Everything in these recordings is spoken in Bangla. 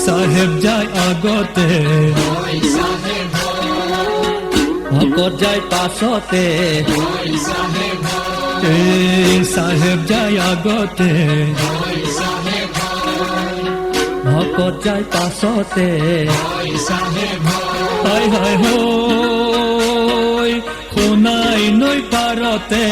সাহেব যায় আগতে ভকত যায় পাছতে সাহেব যায় আগতে ভকত যায় পাছতে হাই হাই হৈ সোণাই নৈ পাৰতে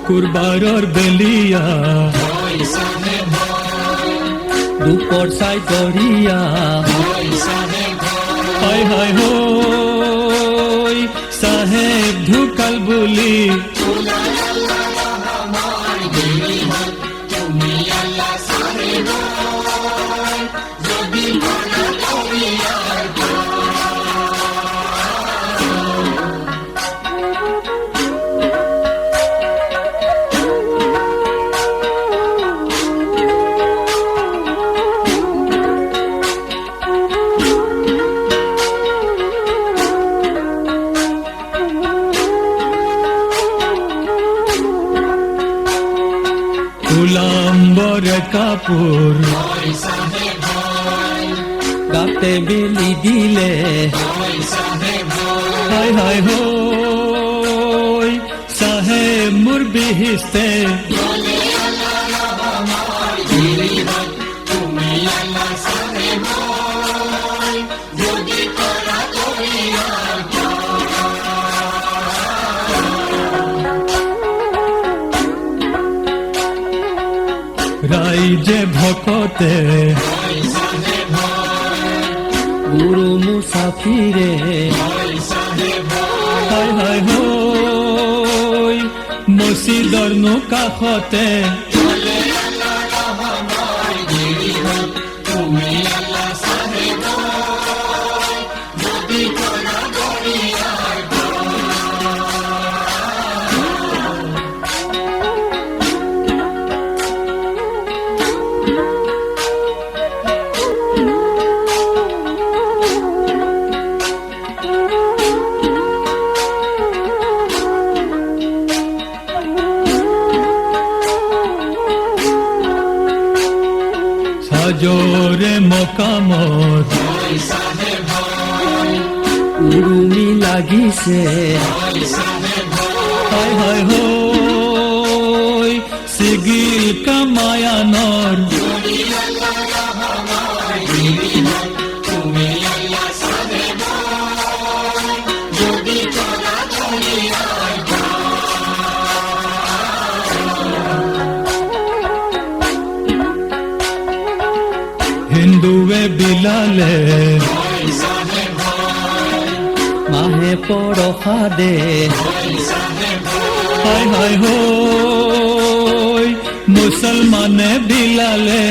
শুকুৰবাৰৰ বেলিয়া দুপৰ চাই দৰিয়া হাই হাই হৈ সাহেব ঢুকাল বুলি উলাম্বরে কাপড় গাতে বেলি দিলে হাই হাই হৈ সাহেব মোর বিহিস্তে রাইজে ভকতে গুরু মুসাফিরে হাই হাই হৈ মসজিদৰ কাষতে সাজরে মকামত উৰুমি লাগিছে হাই হাই হৈ চিগিল কামায়ানৰ হিন্দুৱে বিলালে মাহে পৰসাদে হাই হাই হৈ মুছলমানে বিলালে